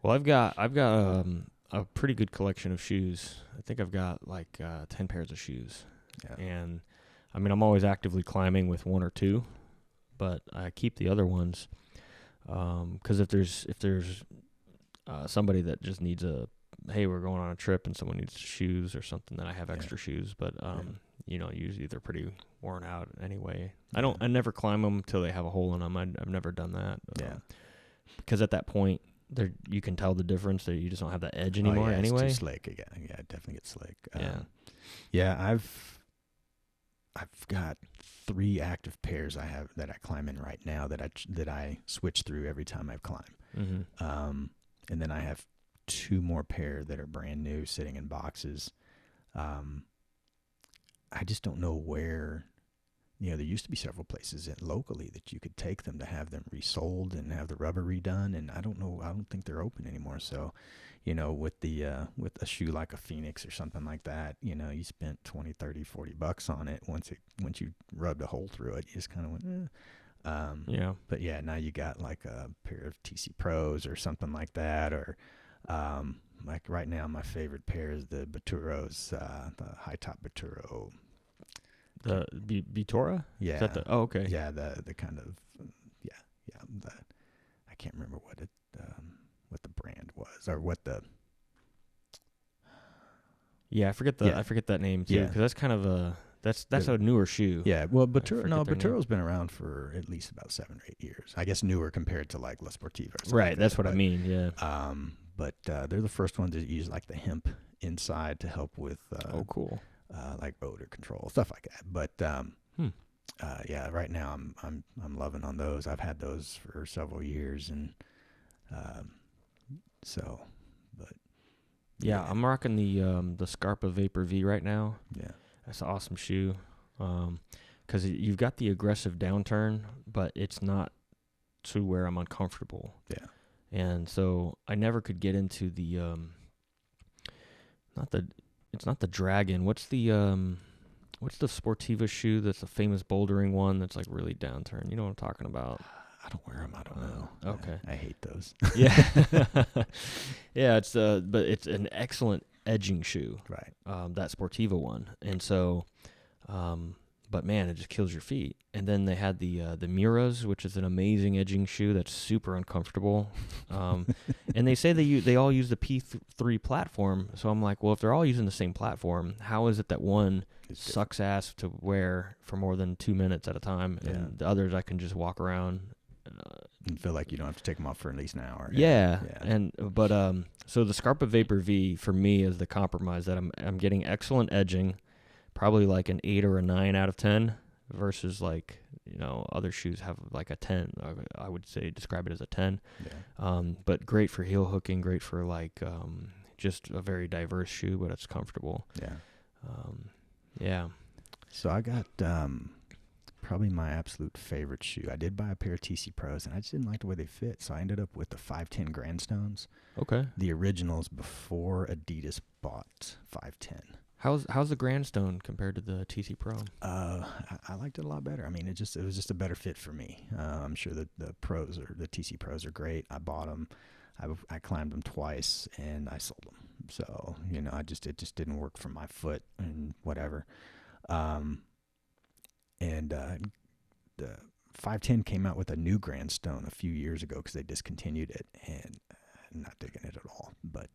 Well, I've got a pretty good collection of shoes. I think I've got like 10 pairs of shoes. Yeah. And I mean, I'm always actively climbing with one or two, but I keep the other ones because if there's somebody that just needs hey, we're going on a trip and someone needs shoes or something, then I have extra shoes. But usually they're pretty worn out anyway. I never climb them till they have a hole in them. I've never done that. Because at that point, you can tell the difference that you just don't have that edge anymore. Anyway, it's too slick again. Yeah, it definitely gets slick. Yeah. I've got 3 active pairs that I climb in right now that I switch through every time I climb. Mm-hmm. And then I have 2 more pair that are brand new sitting in boxes. I just don't know where. There used to be several places locally that you could take them to have them resoled and have the rubber redone, and I don't know. I don't think they're open anymore. So, with a shoe like a Phoenix or something like that, you spent $20, $30, $40 on it. Once you rubbed a hole through it, you just kind of went, But yeah, now you got like a pair of TC Pros or something like that, or like right now, my favorite pair is the Baturos, the high top Baturo. The Vitora? Yeah. Is that okay. Yeah, the kind of I can't remember what the brand was or what the. Yeah, I forget that name too, because that's kind of that's a newer shoe. Yeah, well, Baturo's been around for at least about 7 or 8 years. I guess newer compared to like La Sportiva. Right, that's what I mean. Yeah. But they're the first ones that use like the hemp inside to help with. Cool. Like odor control, stuff like that. But right now I'm loving on those. I've had those for several years, and I'm rocking the Scarpa Vapor V right now. Yeah, that's an awesome shoe. Because you've got the aggressive downturn, but it's not to where I'm uncomfortable. Yeah, and so I never could get into the It's not the Dragon. What's the Sportiva shoe that's a famous bouldering one that's like really downturned? You know what I'm talking about? I don't wear them. I don't know. Okay. I hate those. Yeah. Yeah, but it's an excellent edging shoe. Right. That Sportiva one. And so but man, it just kills your feet. And then they had the Miras, which is an amazing edging shoe that's super uncomfortable. And they say they all use the P3 platform. So I'm like, well, if they're all using the same platform, how is it that one sucks ass to wear for more than 2 minutes at a time, and the others I can just walk around and feel like you don't have to take them off for at least an hour? Yeah. But so the Scarpa Vapor V for me is the compromise that I'm getting excellent edging. Probably like an 8 or a 9 out of 10 versus like, other shoes have like a 10. I would say describe it as a 10. Yeah. But great for heel hooking, great for like just a very diverse shoe, but it's comfortable. Yeah. Yeah. So I got probably my absolute favorite shoe. I did buy a pair of TC Pros, and I just didn't like the way they fit, so I ended up with the 510 Grandstones. Okay. The originals before Adidas bought 510. How's the Grandstone compared to the TC Pro? I liked it a lot better. I mean, it was just a better fit for me. I'm sure that the TC Pros are great. I bought them. I climbed them twice and I sold them. So it just didn't work for my foot and whatever. And the 510 came out with a new Grandstone a few years ago because they discontinued it, and I'm not digging it at all. But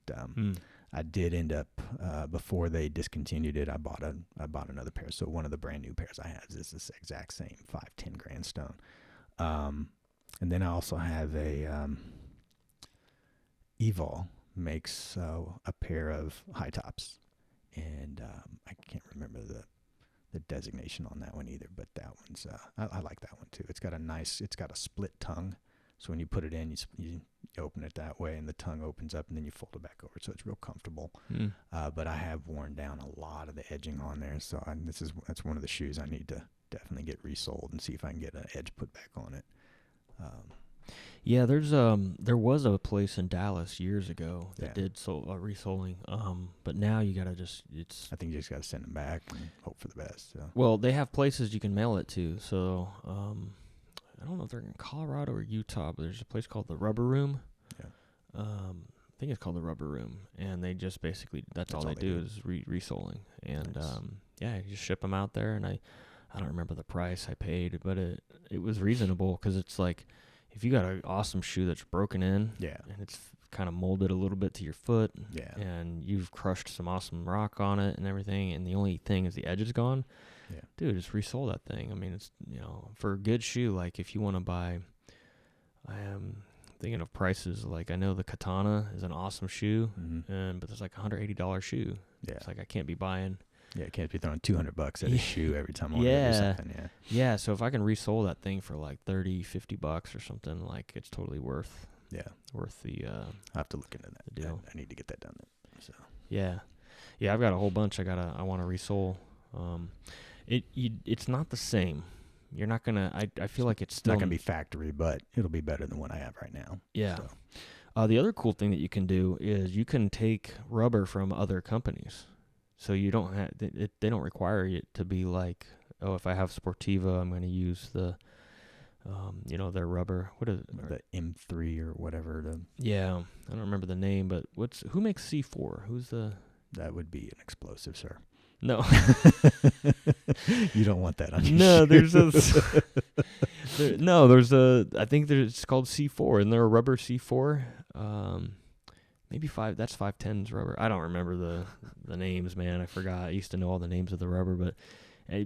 I did end up before they discontinued it. I bought another pair. So one of the brand new pairs I have is this exact same 510 Grandstone. And then I also have a Evol makes a pair of high tops, and I can't remember the designation on that one either. But that one's I like that one too. It's got a split tongue. So when you put it in, you open it that way, and the tongue opens up, and then you fold it back over. So it's real comfortable. But I have worn down a lot of the edging on there. So that's one of the shoes I need to definitely get resoled and see if I can get an edge put back on it. Yeah, there was a place in Dallas years ago that did resoling. But now you gotta I think you just gotta send them back and hope for the best. So. Well, they have places you can mail it to. So I don't know if they're in Colorado or Utah, but there's a place called the Rubber Room. Yeah. think it's called the Rubber Room, and they just basically that's all they do is resoling, and Nice. yeah, you just ship them out there, and I don't remember the price I paid, but it was reasonable because it's like if you got an awesome shoe that's broken in, Yeah. and it's kind of molded a little bit to your foot, Yeah. and you've crushed some awesome rock on it and everything, and the only thing is the edge is gone, Yeah. dude, just resole that thing. I mean, it's for a good shoe, like if you want to buy, I am thinking of prices. Like I know the Katana is an awesome shoe, Mm-hmm. but it's like $180 shoe. Yeah. It's like I can't be buying. Yeah, can't be throwing $200 at a shoe every time I want to do something. Yeah. Yeah, so if I can resole that thing for like $30-$50 or something, like it's totally worth Yeah. the I'll have to look into that. the deal. I need to get that done. So. Yeah, I've got a whole bunch. I want to resole. It's not the same. You're not gonna. I feel like it's still not gonna be factory, but it'll be better than what I have right now. Yeah. So. The other cool thing that you can do is you can take rubber from other companies. So you don't have they don't require it to be like, oh, if I have Sportiva, I'm going to use the their rubber. What is it? The M3 or whatever. Yeah, I don't remember the name, but who makes C4? Who's the? That would be an explosive, sir. No. You don't want that on your No, shoe. I think it's called C4, and they're a rubber C4. Maybe that's 510's rubber. I don't remember the names, man. I forgot. I used to know all the names of the rubber, but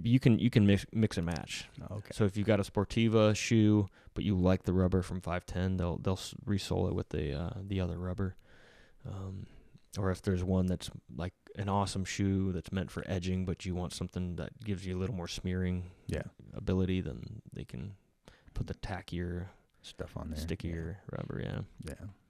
you can mix and match. Oh, okay. So if you got a Sportiva shoe, but you like the rubber from 510, they'll resole it with the other rubber. Or if there's one that's like an awesome shoe that's meant for edging, but you want something that gives you a little more smearing ability, then they can put the tackier stuff on there, stickier rubber. Yeah. Yeah.